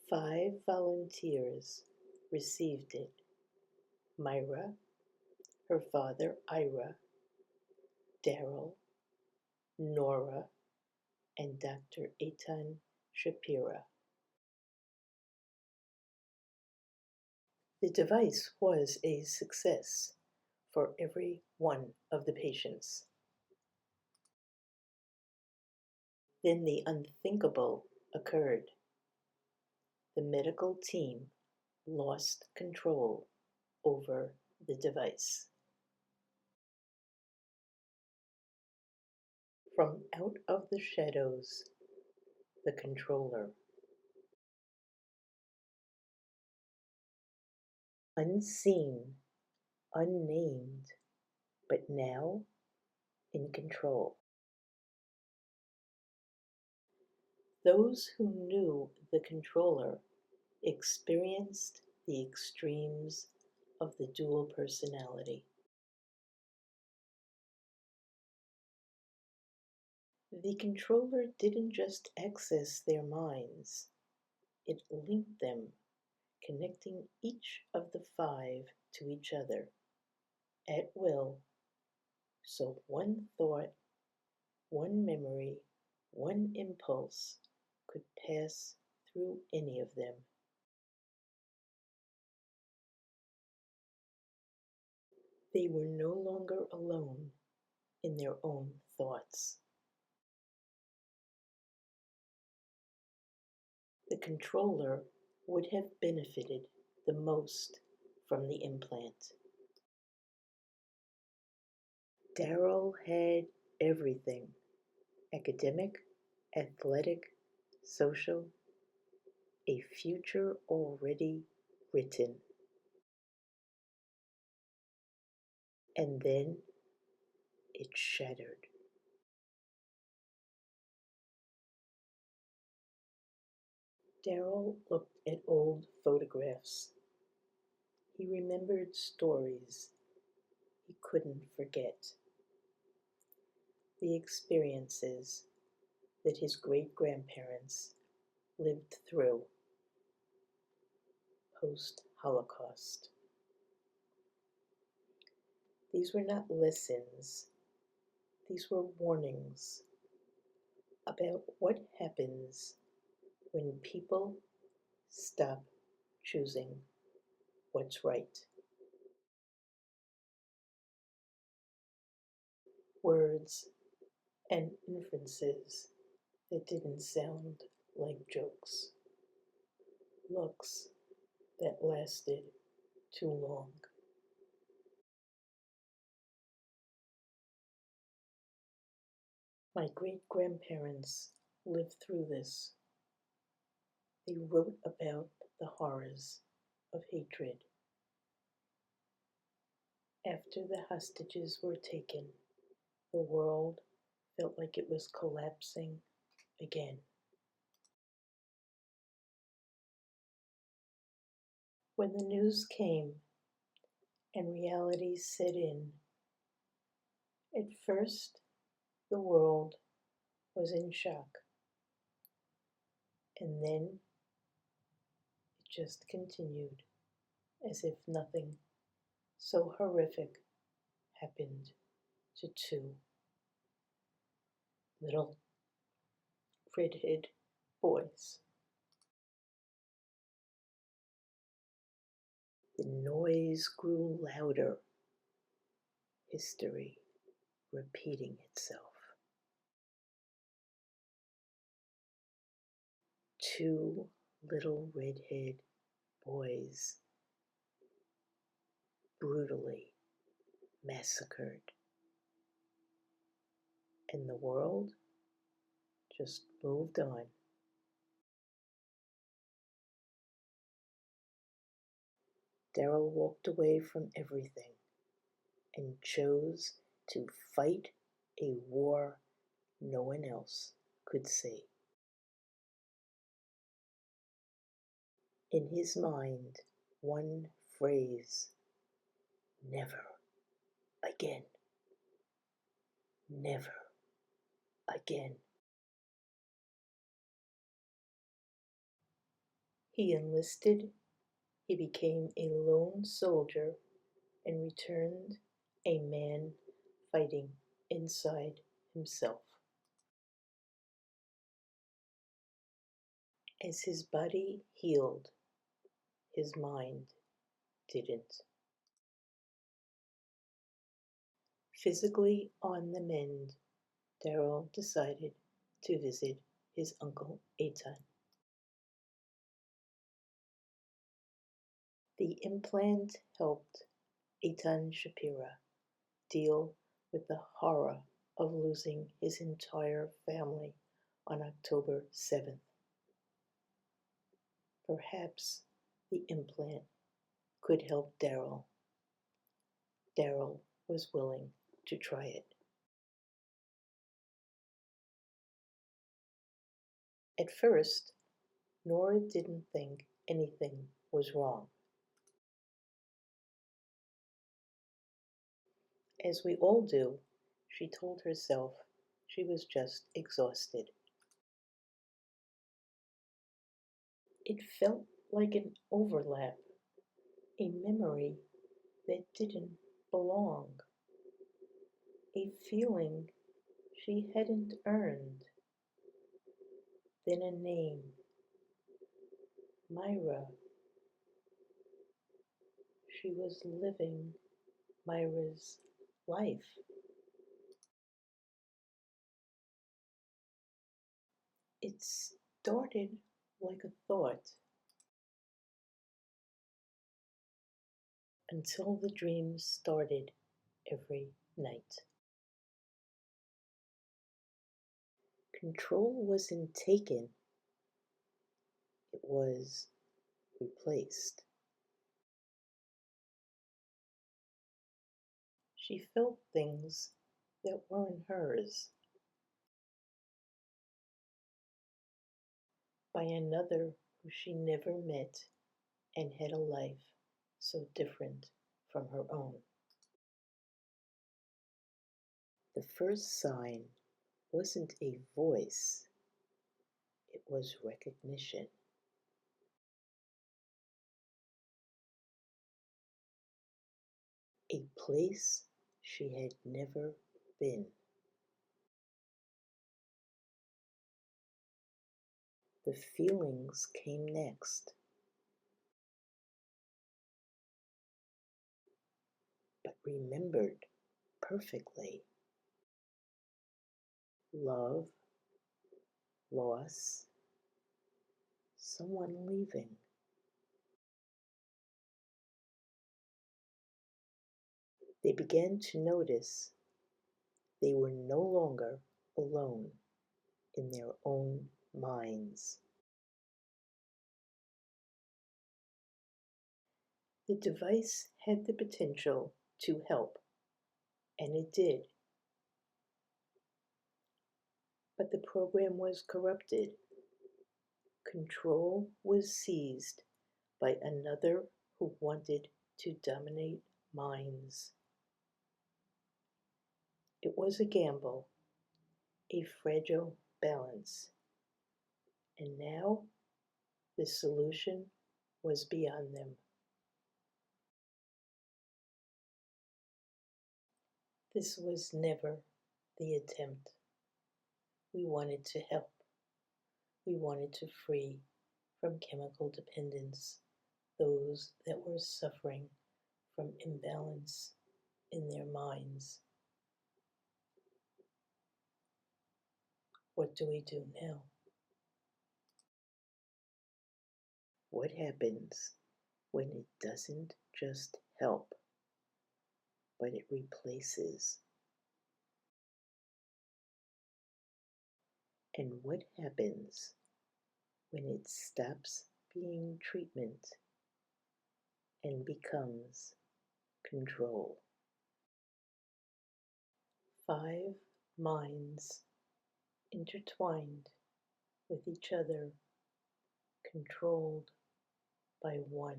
5 volunteers received it: Myra, her father Ira, Daryl, Nora, and Dr. Eitan Shapira. The device was a success for every one of the patients. Then the unthinkable occurred. The medical team lost control over the device. From out of the shadows, the controller. Unseen, unnamed, but now in control. Those who knew the controller experienced the extremes of the dual personality. The controller didn't just access their minds, it linked them, connecting each of the 5 to each other at will, so one thought, one memory, one impulse could pass through any of them. They were no longer alone in their own thoughts. The controller would have benefited the most from the implant. Daryl had everything: academic, athletic, social, a future already written. And then it shattered. Daryl looked at old photographs. He remembered stories he couldn't forget. The experiences that his great-grandparents lived through post-Holocaust. These were not lessons. These were warnings about what happens when people stop choosing what's right. Words and inferences that didn't sound like jokes. Looks that lasted too long. My great-grandparents lived through this. They wrote about the horrors of hatred. After the hostages were taken, the world felt like it was collapsing again. When the news came and reality set in, at first the world was in shock, and then it just continued as if nothing so horrific happened to 2 little redhead boys. The noise grew louder, history repeating itself. 2 little redhead boys brutally massacred, and the world just moved on. Daryl walked away from everything and chose to fight a war no one else could see. In his mind, one phrase: never again. Never again. He enlisted, he became a lone soldier, and returned a man fighting inside himself. As his body healed, his mind didn't. Physically on the mend, Daryl decided to visit his uncle Eitan. The implant helped Eitan Shapira deal with the horror of losing his entire family on October 7th. Perhaps the implant could help Daryl. Daryl was willing to try it. At first, Nora didn't think anything was wrong. As we all do, she told herself she was just exhausted. It felt like an overlap, a memory that didn't belong, a feeling she hadn't earned. Then a name, Myra. She was living Myra's life. It started like a thought until the dreams started every night. Control wasn't taken, it was replaced. She felt things that weren't hers by another who she never met and had a life so different from her own. The first sign wasn't a voice, it was recognition. A place she had never been. The feelings came next, but remembered perfectly. Love, loss, someone leaving. They began to notice they were no longer alone in their own minds. The device had the potential to help, and it did. But the program was corrupted. Control was seized by another who wanted to dominate minds. It was a gamble, a fragile balance. And now the solution was beyond them. This was never the attempt. We wanted to help. We wanted to free from chemical dependence those that were suffering from imbalance in their minds. What do we do now? What happens when it doesn't just help, but it replaces? And what happens when it stops being treatment and becomes control? 5 minds intertwined with each other, controlled by one.